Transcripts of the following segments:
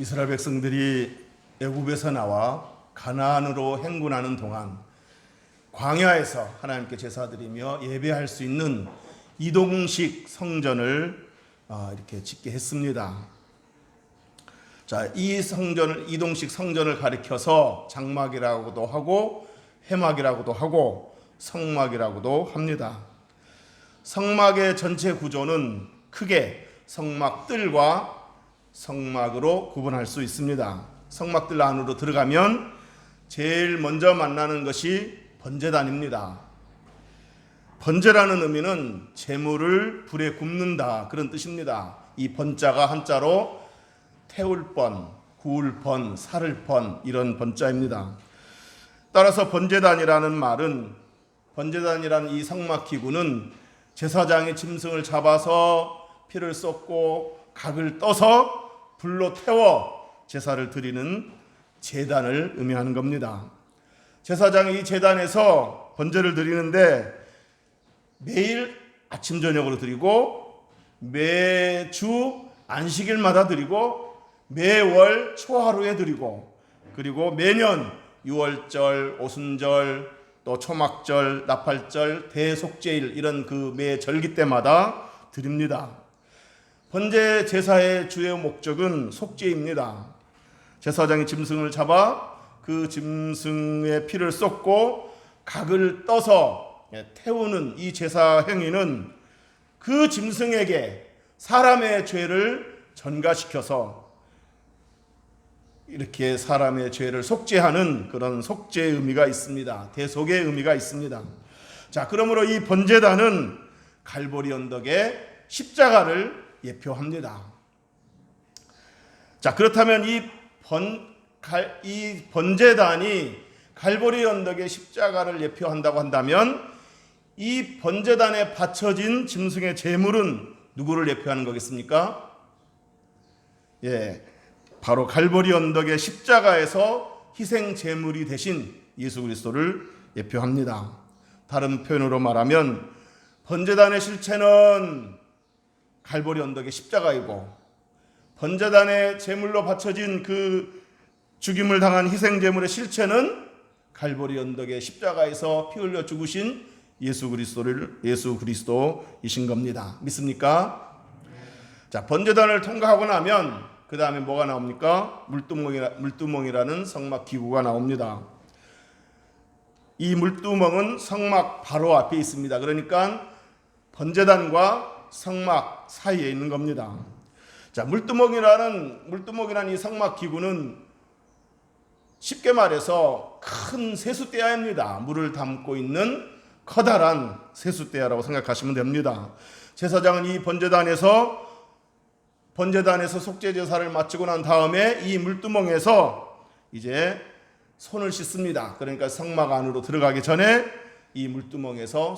이스라엘 백성들이 애굽에서 나와 가나안으로 행군하는 동안 광야에서 하나님께 제사드리며 예배할 수 있는 이동식 성전을 이렇게 짓게 했습니다. 자, 이 성전을 이동식 성전을 가리켜서 장막이라고도 하고 회막이라고도 하고 성막이라고도 합니다. 성막의 전체 구조는 크게 성막뜰과 성막으로 구분할 수 있습니다. 성막뜰 안으로 들어가면 제일 먼저 만나는 것이 번제단입니다. 번제라는 의미는 제물을 불에 굽는다 그런 뜻입니다. 이 번자가 한자로 태울 번, 구울 번, 살을 번 이런 번자입니다. 따라서 번제단이라는 말은 번제단이라는 이 성막 기구는 제사장이 짐승을 잡아서 피를 쏟고 각을 떠서 불로 태워 제사를 드리는 제단을 의미하는 겁니다. 제사장이 이 제단에서 번제를 드리는데 매일 아침 저녁으로 드리고 매주 안식일마다 드리고 매월 초하루에 드리고 그리고 매년 유월절, 오순절, 또 초막절, 나팔절, 대속죄일 이런 그 매 절기 때마다 드립니다. 번제 제사의 주요 목적은 속죄입니다. 제사장이 짐승을 잡아 그 짐승의 피를 쏟고 각을 떠서 태우는 이 제사 행위는 그 짐승에게 사람의 죄를 전가시켜서 이렇게 사람의 죄를 속죄하는 그런 속죄의 의미가 있습니다. 대속의 의미가 있습니다. 자, 그러므로 이 번제단은 갈보리 언덕의 십자가를 예표합니다. 자, 그렇다면 이 번제단이 갈보리 언덕의 십자가를 예표한다고 한다면 이 번제단에 바쳐진 짐승의 제물은 누구를 예표하는 거겠습니까? 바로 갈보리 언덕의 십자가에서 희생 제물이 되신 예수 그리스도를 예표합니다. 다른 표현으로 말하면 번제단의 실체는 갈보리 언덕의 십자가이고 번제단의 제물로 바쳐진 그 죽임을 당한 희생 제물의 실체는 갈보리 언덕의 십자가에서 피 흘려 죽으신 예수 그리스도이신 겁니다. 믿습니까? 자, 번제단을 통과하고 나면 그 다음에 뭐가 나옵니까? 물두멍이라는 성막 기구가 나옵니다. 이 물두멍은 성막 바로 앞에 있습니다. 그러니까 번제단과 성막 사이에 있는 겁니다. 자, 물두멍이라는 이 성막 기구는 쉽게 말해서 큰 세숫대야입니다. 물을 담고 있는 커다란 세숫대야라고 생각하시면 됩니다. 제사장은 이 번제단에서 속죄 제사를 마치고 난 다음에 이 물두멍에서 이제 손을 씻습니다. 그러니까 성막 안으로 들어가기 전에 이 물두멍에서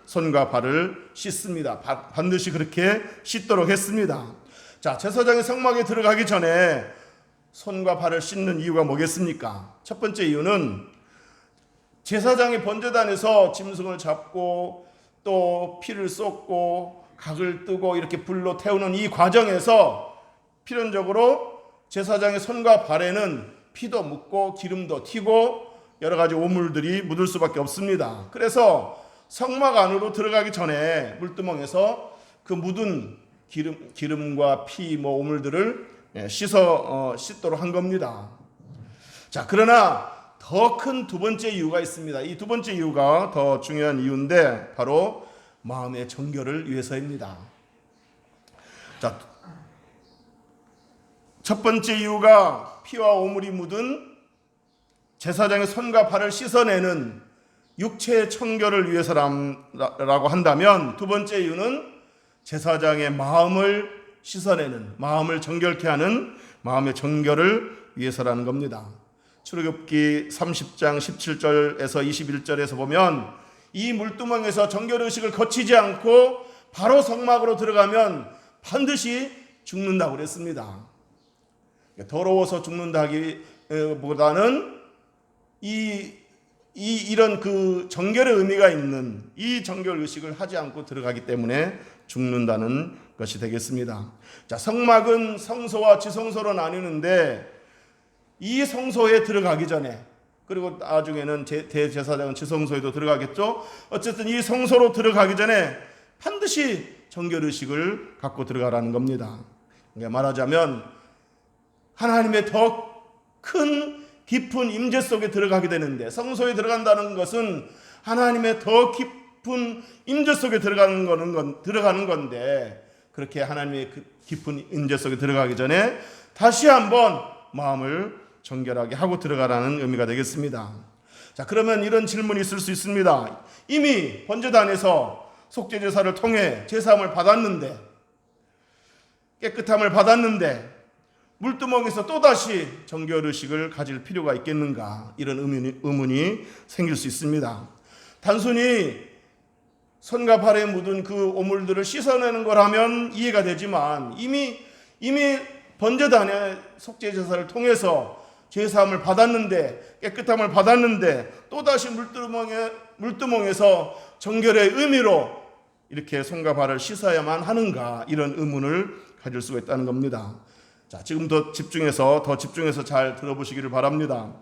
손과 발을 씻습니다. 반드시 그렇게 씻도록 했습니다. 자, 제사장이 성막에 들어가기 전에 손과 발을 씻는 이유가 뭐겠습니까? 첫 번째 이유는 제사장이 번제단에서 짐승을 잡고 또 피를 쏟고 각을 뜨고 이렇게 불로 태우는 이 과정에서 필연적으로 제사장의 손과 발에는 피도 묻고 기름도 튀고 여러 가지 오물들이 묻을 수밖에 없습니다. 그래서 성막 안으로 들어가기 전에 물두멍에서 그 묻은 기름과 피, 오물들을 씻도록 한 겁니다. 자, 그러나 더 큰 두 번째 이유가 있습니다. 이 두 번째 이유가 더 중요한 이유인데 바로 마음의 정결을 위해서입니다. 자, 첫 번째 이유가 피와 오물이 묻은 제사장의 손과 발을 씻어내는 육체의 청결을 위해서라고 한다면 두 번째 이유는 제사장의 마음을 씻어내는, 마음을 정결케 하는 마음의 정결을 위해서라는 겁니다. 출애굽기 30장 17절에서 21절에서 보면 이 물두멍에서 정결의식을 거치지 않고 바로 성막으로 들어가면 반드시 죽는다고 그랬습니다. 더러워서 죽는다기보다는 이런 그 정결의 의미가 있는 이 정결의식을 하지 않고 들어가기 때문에 죽는다는 것이 되겠습니다. 자, 성막은 성소와 지성소로 나뉘는데 이 성소에 들어가기 전에, 그리고 나중에는 대제사장은 지성소에도 들어가겠죠. 어쨌든 이 성소로 들어가기 전에 반드시 정결의식을 갖고 들어가라는 겁니다. 그러니까 말하자면 하나님의 더 큰 깊은 임재 속에 들어가게 되는데, 성소에 들어간다는 것은 하나님의 더 깊은 임재 속에 들어가는 건데, 그렇게 하나님의 깊은 임재 속에 들어가기 전에 다시 한번 마음을 정결하게 하고 들어가라는 의미가 되겠습니다. 자, 그러면 이런 질문이 있을 수 있습니다. 이미 번제단에서 속죄제사를 통해 제사함을 받았는데, 깨끗함을 받았는데 물두멍에서 또다시 정결의식을 가질 필요가 있겠는가, 이런 의문이 생길 수 있습니다. 단순히 손과 발에 묻은 그 오물들을 씻어내는 거라면 이해가 되지만, 이미 번제단의 속죄제사를 통해서 제사함을 받았는데, 깨끗함을 받았는데 또다시 물두멍에서 정결의 의미로 이렇게 손과 발을 씻어야만 하는가, 이런 의문을 가질 수가 있다는 겁니다. 자, 지금 더 집중해서 잘 들어보시기를 바랍니다.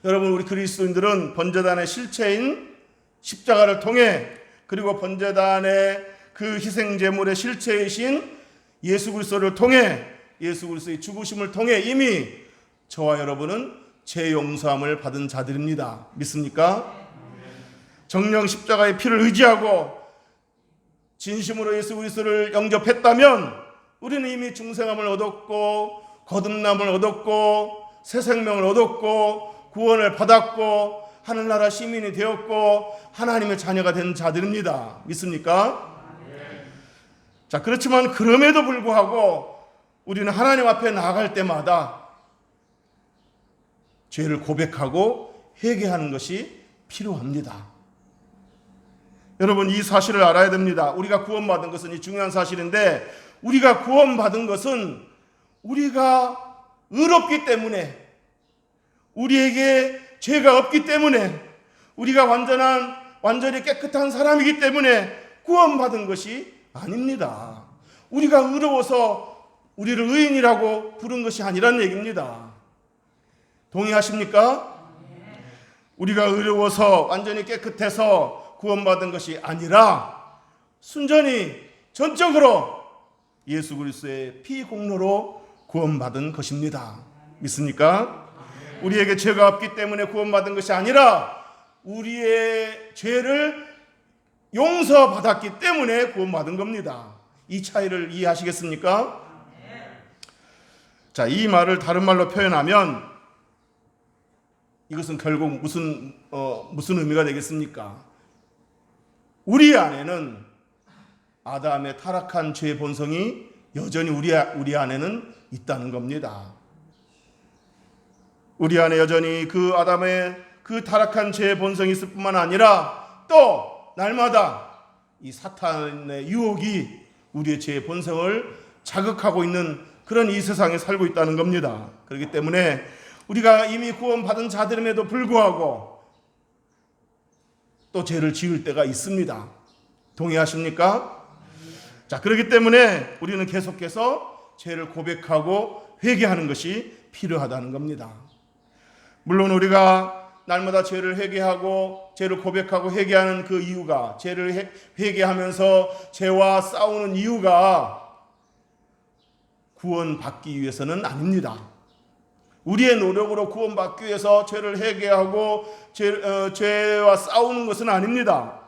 여러분, 우리 그리스도인들은 번제단의 실체인 십자가를 통해, 그리고 번제단의 그 희생 제물의 실체이신 예수 그리스도를 통해, 예수 그리스도의 죽으심을 통해 이미 저와 여러분은 죄 용서함을 받은 자들입니다. 믿습니까? 정령 십자가의 피를 의지하고 진심으로 예수 그리스도를 영접했다면 우리는 이미 중생함을 얻었고, 거듭남을 얻었고, 새 생명을 얻었고, 구원을 받았고, 하늘나라 시민이 되었고, 하나님의 자녀가 된 자들입니다. 믿습니까? 자, 그렇지만 그럼에도 불구하고 우리는 하나님 앞에 나아갈 때마다 죄를 고백하고 회개하는 것이 필요합니다. 여러분, 이 사실을 알아야 됩니다. 우리가 구원받은 것은, 이 중요한 사실인데, 우리가 구원받은 것은 우리가 의롭기 때문에, 우리에게 죄가 없기 때문에, 우리가 완전히 깨끗한 사람이기 때문에 구원받은 것이 아닙니다. 우리가 의로워서 우리를 의인이라고 부른 것이 아니라는 얘기입니다. 동의하십니까? 우리가 의로워서 완전히 깨끗해서 구원받은 것이 아니라 순전히 전적으로 예수 그리스도의 피 공로로 구원받은 것입니다. 믿습니까? 우리에게 죄가 없기 때문에 구원받은 것이 아니라 우리의 죄를 용서받았기 때문에 구원받은 겁니다. 이 차이를 이해하시겠습니까? 자, 이 말을 다른 말로 표현하면 이것은 결국 무슨 의미가 되겠습니까? 우리 안에는 아담의 타락한 죄 본성이 여전히 우리 안에는 있다는 겁니다. 우리 안에 여전히 그 아담의 그 타락한 죄 본성이 있을 뿐만 아니라 또 날마다 이 사탄의 유혹이 우리의 죄 본성을 자극하고 있는 그런 이 세상에 살고 있다는 겁니다. 그렇기 때문에 우리가 이미 구원받은 자들임에도 불구하고 또 죄를 지을 때가 있습니다. 동의하십니까? 자, 그렇기 때문에 우리는 계속해서 죄를 고백하고 회개하는 것이 필요하다는 겁니다. 물론 우리가 날마다 죄를 회개하고 죄를 고백하고 회개하는 그 이유가, 죄를 회개하면서 죄와 싸우는 이유가 구원받기 위해서는 아닙니다. 우리의 노력으로 구원받기 위해서 죄를 회개하고 죄와 싸우는 것은 아닙니다.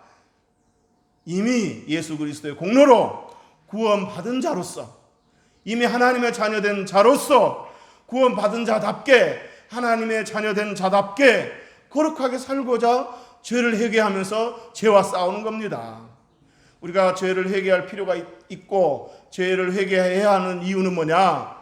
이미 예수 그리스도의 공로로 구원받은 자로서, 이미 하나님의 자녀된 자로서 구원받은 자답게, 하나님의 자녀된 자답게 거룩하게 살고자 죄를 회개하면서 죄와 싸우는 겁니다. 우리가 죄를 회개할 필요가 있고 죄를 회개해야 하는 이유는 뭐냐?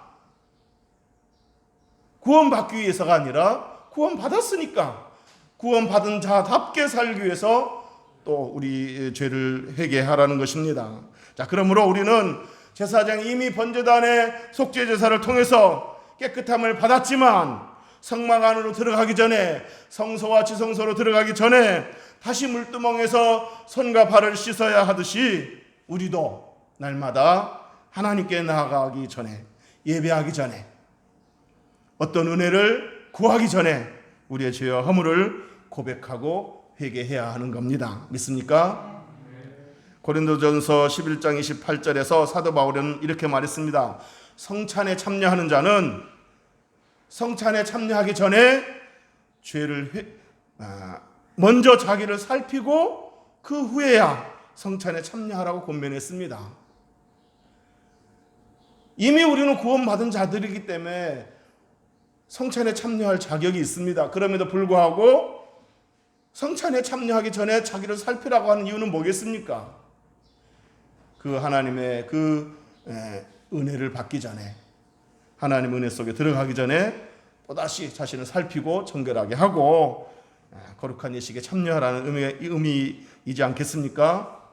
구원받기 위해서가 아니라 구원받았으니까 구원받은 자답게 살기 위해서 또 우리 죄를 회개하라는 것입니다. 자, 그러므로 우리는 제사장이 이미 번제단의 속죄제사를 통해서 깨끗함을 받았지만 성막 안으로 들어가기 전에, 성소와 지성소로 들어가기 전에 다시 물두멍에서 손과 발을 씻어야 하듯이 우리도 날마다 하나님께 나아가기 전에, 예배하기 전에, 어떤 은혜를 구하기 전에 우리의 죄와 허물을 고백하고 회개해야 하는 겁니다. 믿습니까? 고린도전서 11장 28절에서 사도 바울은 이렇게 말했습니다. 성찬에 참여하는 자는 성찬에 참여하기 전에 죄를 먼저 자기를 살피고 그 후에야 성찬에 참여하라고 권면했습니다. 이미 우리는 구원받은 자들이기 때문에 성찬에 참여할 자격이 있습니다. 그럼에도 불구하고 성찬에 참여하기 전에 자기를 살피라고 하는 이유는 뭐겠습니까? 그 하나님의 그 은혜를 받기 전에, 하나님 은혜 속에 들어가기 전에 또다시 자신을 살피고 정결하게 하고 거룩한 예식에 참여하라는 의미이지 않겠습니까?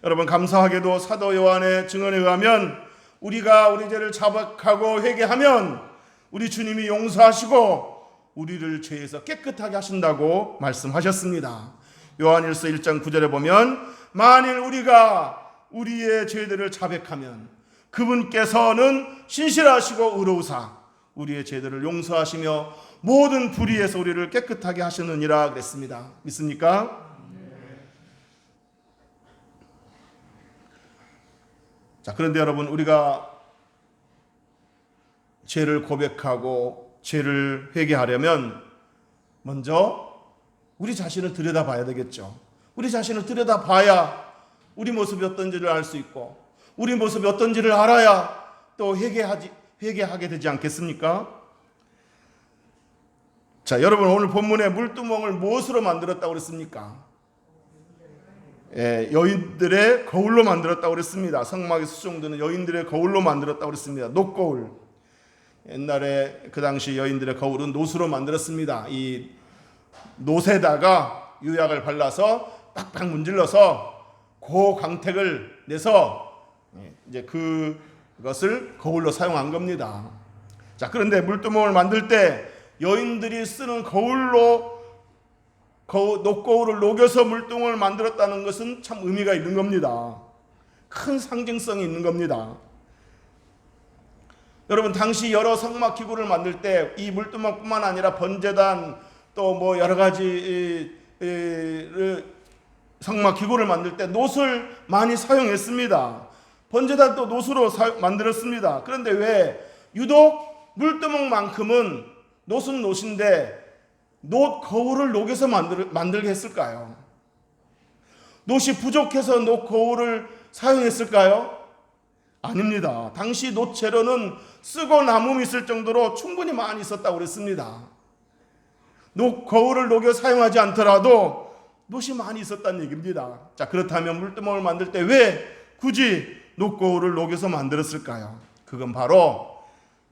여러분, 감사하게도 사도 요한의 증언에 의하면 우리가 우리 죄를 자백하고 회개하면 우리 주님이 용서하시고 우리를 죄에서 깨끗하게 하신다고 말씀하셨습니다. 요한일서 1장 9절에 보면 만일 우리가 우리의 죄들을 자백하면 그분께서는 신실하시고 의로우사 우리의 죄들을 용서하시며 모든 불의에서 우리를 깨끗하게 하시느니라 그랬습니다. 믿습니까? 자, 그런데 여러분, 우리가 죄를 고백하고 죄를 회개하려면 먼저 우리 자신을 들여다봐야 되겠죠. 우리 자신을 들여다봐야 우리 모습이 어떤지를 알 수 있고 우리 모습이 어떤지를 알아야 또 회개하게 되지 않겠습니까? 자, 여러분, 오늘 본문에 물두멍을 무엇으로 만들었다고 그랬습니까? 여인들의 거울로 만들었다고 그랬습니다. 성막의 수종들은 여인들의 거울로 만들었다고 그랬습니다. 녹거울. 옛날에 그 당시 여인들의 거울은 노수로 만들었습니다. 이 노에다가 유약을 발라서 빡빡 문질러서 고광택을 내서 이제 그것을 거울로 사용한 겁니다. 자, 그런데 물두멍을 만들 때 여인들이 쓰는 거울로 녹거울을 녹여서 물두멍을 만들었다는 것은 참 의미가 있는 겁니다. 큰 상징성이 있는 겁니다. 여러분, 당시 여러 성막 기구를 만들 때 이 물두멍뿐만 아니라 번제단 또 뭐 여러 가지 성막 기구를 만들 때 놋을 많이 사용했습니다. 번제단도 놋으로 만들었습니다. 그런데 왜 유독 물두멍만큼은 놋은 놋인데 놋 거울을 녹여서 만들게 했을까요? 놋이 부족해서 놋 거울을 사용했을까요? 아닙니다. 당시 놋 재료는 쓰고 남음이 있을 정도로 충분히 많이 있었다고 그랬습니다. 놋 거울을 녹여 사용하지 않더라도 놋이 많이 있었다는 얘기입니다. 자, 그렇다면 물두멍을 만들 때 왜 굳이 놋 거울을 녹여서 만들었을까요? 그건 바로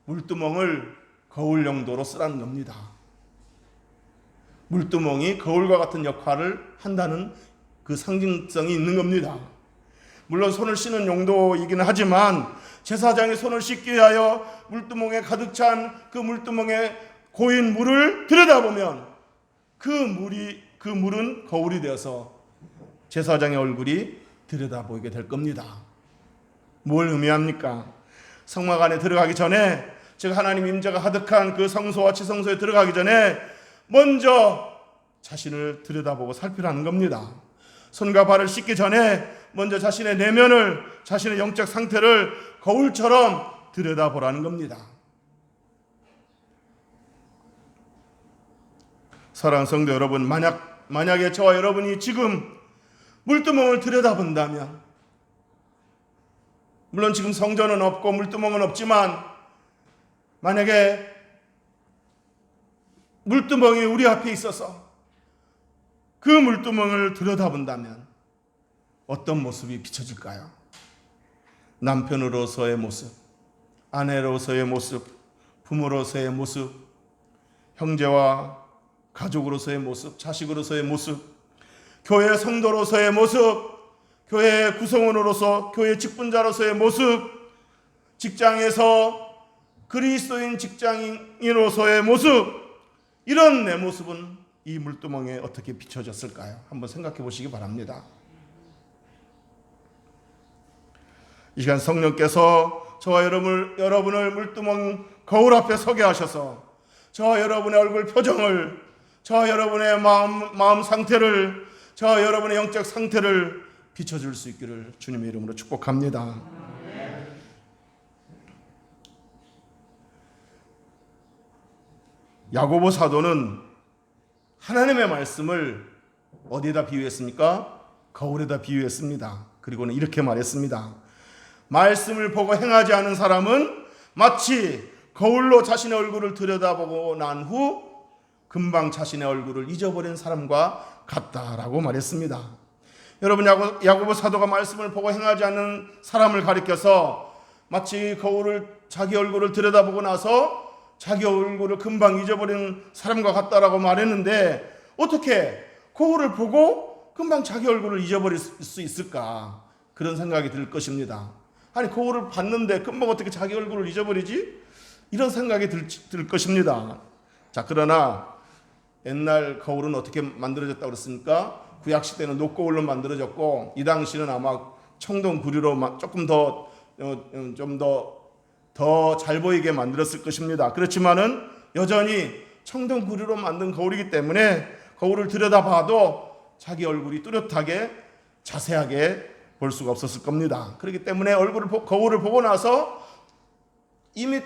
물두멍을 거울 용도로 쓰라는 겁니다. 물두멍이 거울과 같은 역할을 한다는 그 상징성이 있는 겁니다. 물론 손을 씻는 용도이기는 하지만 제사장이 손을 씻기 위하여 물두멍에 가득 찬 그 물두멍에 고인 물을 들여다보면 그 물은 거울이 되어서 제사장의 얼굴이 들여다보이게 될 겁니다. 뭘 의미합니까? 성막 안에 들어가기 전에, 즉 하나님 임재가 가득한 그 성소와 지성소에 들어가기 전에 먼저 자신을 들여다보고 살피라는 겁니다. 손과 발을 씻기 전에 먼저 자신의 내면을, 자신의 영적 상태를 거울처럼 들여다보라는 겁니다. 사랑하는 성도 여러분, 만약에 저와 여러분이 지금 물두멍을 들여다본다면, 물론 지금 성전은 없고 물두멍은 없지만 만약에 물두멍이 우리 앞에 있어서 그 물두멍을 들여다본다면 어떤 모습이 비춰질까요? 남편으로서의 모습, 아내로서의 모습, 부모로서의 모습, 형제와 가족으로서의 모습, 자식으로서의 모습, 교회 성도로서의 모습, 교회 구성원으로서, 교회 직분자로서의 모습, 직장에서 그리스도인 직장인으로서의 모습, 이런 내 모습은 이 물두멍에 어떻게 비춰졌을까요? 한번 생각해 보시기 바랍니다. 이 시간 성령께서 저와 여러분을 물두멍 거울 앞에 서게 하셔서 저와 여러분의 얼굴 표정을, 저와 여러분의 마음 상태를, 저와 여러분의 영적 상태를 비춰줄 수 있기를 주님의 이름으로 축복합니다. 야고보 사도는 하나님의 말씀을 어디에다 비유했습니까? 거울에다 비유했습니다. 그리고는 이렇게 말했습니다. 말씀을 보고 행하지 않은 사람은 마치 거울로 자신의 얼굴을 들여다보고 난 후 금방 자신의 얼굴을 잊어버린 사람과 같다라고 말했습니다. 여러분, 야고보 사도가 말씀을 보고 행하지 않는 사람을 가리켜서 마치 자기 얼굴을 들여다보고 나서 자기 얼굴을 금방 잊어버린 사람과 같다라고 말했는데, 어떻게 거울을 보고 금방 자기 얼굴을 잊어버릴 수 있을까? 그런 생각이 들 것입니다. 아니, 거울을 봤는데 금방 어떻게 자기 얼굴을 잊어버리지? 이런 생각이 들 것입니다. 자, 그러나 옛날 거울은 어떻게 만들어졌다고 그랬습니까? 구약시대는 녹거울로 만들어졌고, 이 당시는 아마 청동구리로 조금 좀 더 잘 보이게 만들었을 것입니다. 그렇지만은 여전히 청동구리로 만든 거울이기 때문에 거울을 들여다봐도 자기 얼굴이 뚜렷하게 자세하게 볼 수가 없었을 겁니다. 그렇기 때문에 거울을 보고 나서 이미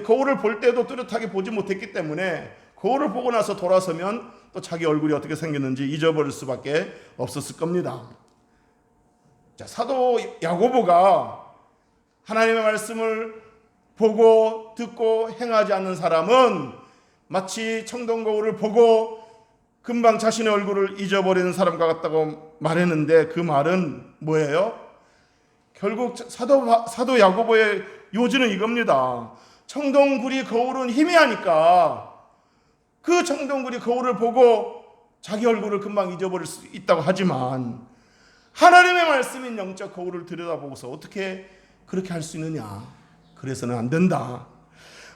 거울을 볼 때도 뚜렷하게 보지 못했기 때문에 거울을 보고 나서 돌아서면 또 자기 얼굴이 어떻게 생겼는지 잊어버릴 수밖에 없었을 겁니다. 자, 사도 야고보가 하나님의 말씀을 보고 듣고 행하지 않는 사람은 마치 청동거울을 보고 금방 자신의 얼굴을 잊어버리는 사람과 같다고 말했는데, 그 말은 뭐예요? 결국 사도 야고보의 요지는 이겁니다. 청동구리 거울은 희미하니까 그 청동구리 거울을 보고 자기 얼굴을 금방 잊어버릴 수 있다고 하지만, 하나님의 말씀인 영적 거울을 들여다보고서 어떻게 그렇게 할 수 있느냐? 그래서는 안 된다.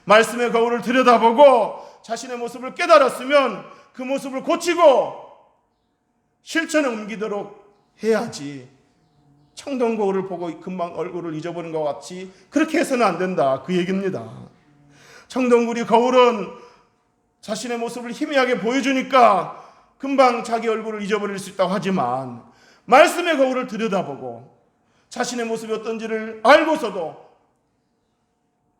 말씀의 거울을 들여다보고 자신의 모습을 깨달았으면 그 모습을 고치고 실천에 옮기도록 해야지, 청동 거울을 보고 금방 얼굴을 잊어버린 것 같이 그렇게 해서는 안 된다, 그 얘기입니다. 청동구리 거울은 자신의 모습을 희미하게 보여주니까 금방 자기 얼굴을 잊어버릴 수 있다고 하지만, 말씀의 거울을 들여다보고 자신의 모습이 어떤지를 알고서도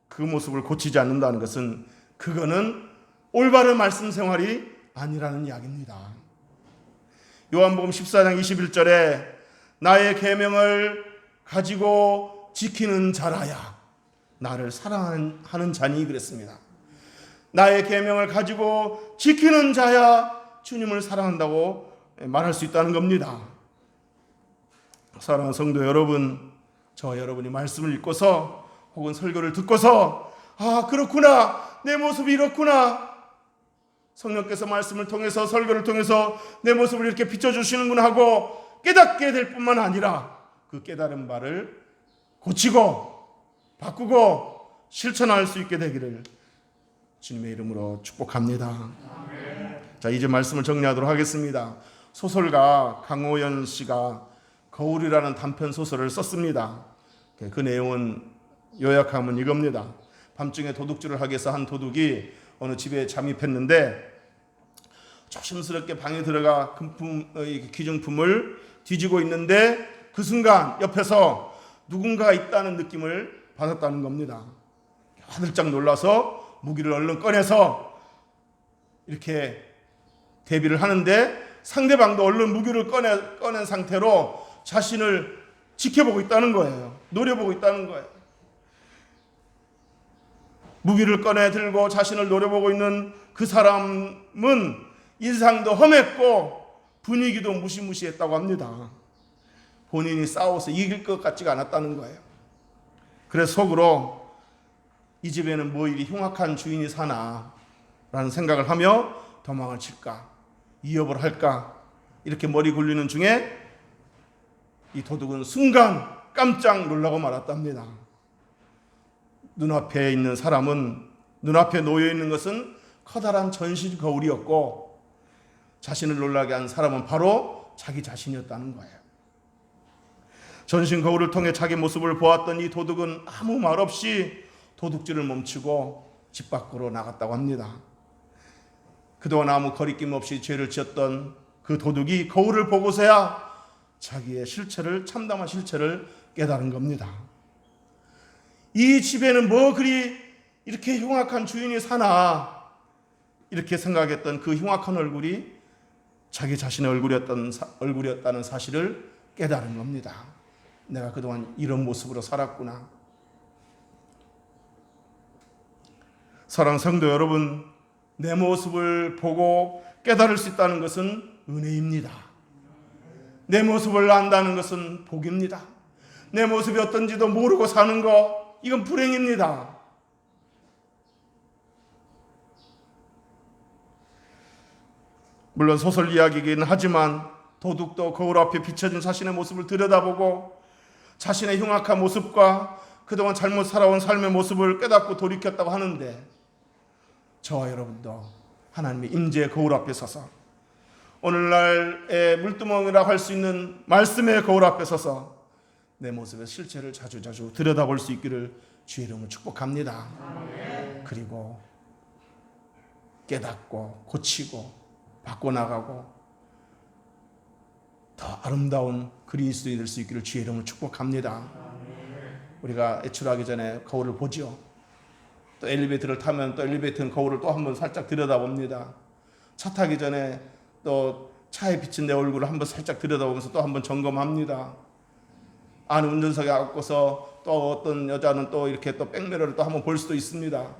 그 모습을 고치지 않는다는 것은, 그거는 올바른 말씀 생활이 아니라는 이야기입니다. 요한복음 14장 21절에 나의 계명을 가지고 지키는 자라야 나를 사랑하는 자니 그랬습니다. 나의 계명을 가지고 지키는 자야 주님을 사랑한다고 말할 수 있다는 겁니다. 사랑하는 성도 여러분, 저와 여러분이 말씀을 읽고서 혹은 설교를 듣고서 그렇구나, 내 모습이 이렇구나, 성령께서 말씀을 통해서 설교를 통해서 내 모습을 이렇게 비춰주시는구나 하고 깨닫게 될 뿐만 아니라 그 깨달은 바를 고치고 바꾸고 실천할 수 있게 되기를 주님의 이름으로 축복합니다. 자, 이제 말씀을 정리하도록 하겠습니다. 소설가 강호연 씨가 거울이라는 단편 소설을 썼습니다. 그 내용은 요약하면 이겁니다. 밤중에 도둑질을 하기 위해서 한 도둑이 어느 집에 잠입했는데 조심스럽게 방에 들어가 귀중품을 뒤지고 있는데 그 순간 옆에서 누군가가 있다는 느낌을 받았다는 겁니다. 화들짝 놀라서 무기를 얼른 꺼내서 이렇게 대비를 하는데, 상대방도 얼른 무기를 꺼낸 상태로 자신을 지켜보고 있다는 거예요. 노려보고 있다는 거예요. 무기를 꺼내 들고 자신을 노려보고 있는 그 사람은 인상도 험했고 분위기도 무시무시했다고 합니다. 본인이 싸워서 이길 것 같지가 않았다는 거예요. 그래서 속으로 이 집에는 뭐 이리 흉악한 주인이 사나 라는 생각을 하며 도망을 칠까, 이협을 할까, 이렇게 머리 굴리는 중에 이 도둑은 순간 깜짝 놀라고 말았답니다. 눈앞에 있는 사람은, 눈앞에 놓여있는 것은 커다란 전신 거울이었고, 자신을 놀라게 한 사람은 바로 자기 자신이었다는 거예요. 전신 거울을 통해 자기 모습을 보았던 이 도둑은 아무 말 없이 도둑질을 멈추고 집 밖으로 나갔다고 합니다. 그동안 아무 거리낌 없이 죄를 지었던 그 도둑이 거울을 보고서야 자기의 실체를, 참담한 실체를 깨달은 겁니다. 이 집에는 뭐 그리 이렇게 흉악한 주인이 사나 이렇게 생각했던 그 흉악한 얼굴이 자기 자신의 얼굴이었다는 사실을 깨달은 겁니다. 내가 그동안 이런 모습으로 살았구나. 사랑하는 성도 여러분, 내 모습을 보고 깨달을 수 있다는 것은 은혜입니다. 내 모습을 안다는 것은 복입니다. 내 모습이 어떤지도 모르고 사는 거, 이건 불행입니다. 물론 소설 이야기이긴 하지만 도둑도 거울 앞에 비춰진 자신의 모습을 들여다보고 자신의 흉악한 모습과 그동안 잘못 살아온 삶의 모습을 깨닫고 돌이켰다고 하는데, 저와 여러분도 하나님의 임재의 거울 앞에 서서 오늘날의 물두멍이라고 할 수 있는 말씀의 거울 앞에 서서 내 모습의 실체를 자주자주 들여다볼 수 있기를 주의 이름으로 축복합니다. 그리고 깨닫고 고치고 바꿔나가고 더 아름다운 그리스도인이 될 수 있기를 주의 이름으로 축복합니다. 우리가 외출하기 전에 거울을 보죠. 또 엘리베이터를 타면 또 엘리베이터는 거울을 또 한번 살짝 들여다봅니다. 차 타기 전에 또 차에 비친 내 얼굴을 한번 살짝 들여다보면서 또 한번 점검합니다. 안에 운전석에 앉고서 또 어떤 여자는 또 이렇게 또 백미러를 또 한번 볼 수도 있습니다.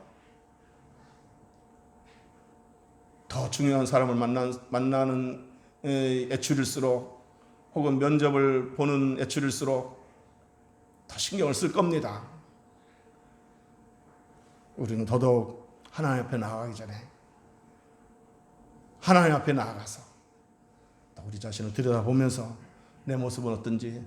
더 중요한 사람을 만나는 애출일수록, 혹은 면접을 보는 애출일수록 더 신경을 쓸 겁니다. 우리는 더더욱 하나님 앞에 나아가기 전에 하나님 앞에 나아가서 또 우리 자신을 들여다보면서 내 모습은 어떤지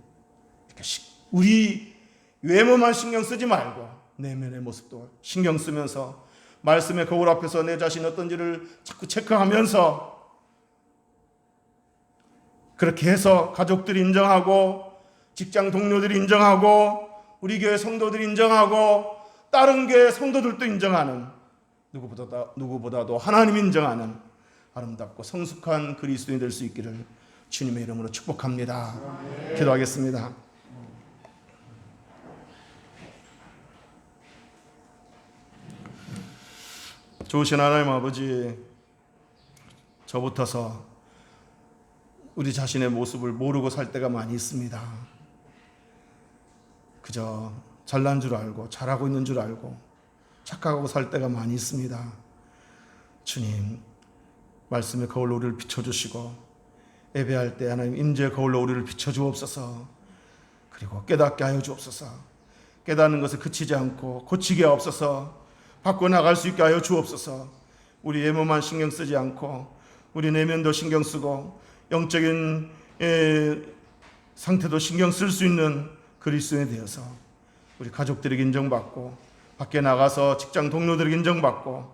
이렇게 우리 외모만 신경 쓰지 말고 내면의 모습도 신경 쓰면서 말씀의 거울 앞에서 내 자신이 어떤지를 자꾸 체크하면서, 그렇게 해서 가족들이 인정하고 직장 동료들이 인정하고 우리 교회 성도들이 인정하고 다른 교회 성도들도 인정하는, 누구보다도 하나님이 인정하는 아름답고 성숙한 그리스도인이 될 수 있기를 주님의 이름으로 축복합니다. 기도하겠습니다. 좋으신 하나님 아버지, 저부터서 우리 자신의 모습을 모르고 살 때가 많이 있습니다. 그저 잘난 줄 알고 잘하고 있는 줄 알고 착각하고 살 때가 많이 있습니다. 주님, 말씀의 거울로 우리를 비춰주시고 예배할 때 하나님 임재의 거울로 우리를 비춰주옵소서. 그리고 깨닫게 하여 주옵소서. 깨닫는 것에 그치지 않고 고치게 하옵소서. 바꿔나갈 수 있게 하여 주옵소서. 우리 외모만 신경 쓰지 않고 우리 내면도 신경 쓰고 영적인 상태도 신경 쓸 수 있는 그리스도인이 되어서 우리 가족들에게 인정받고 밖에 나가서 직장 동료들에게 인정받고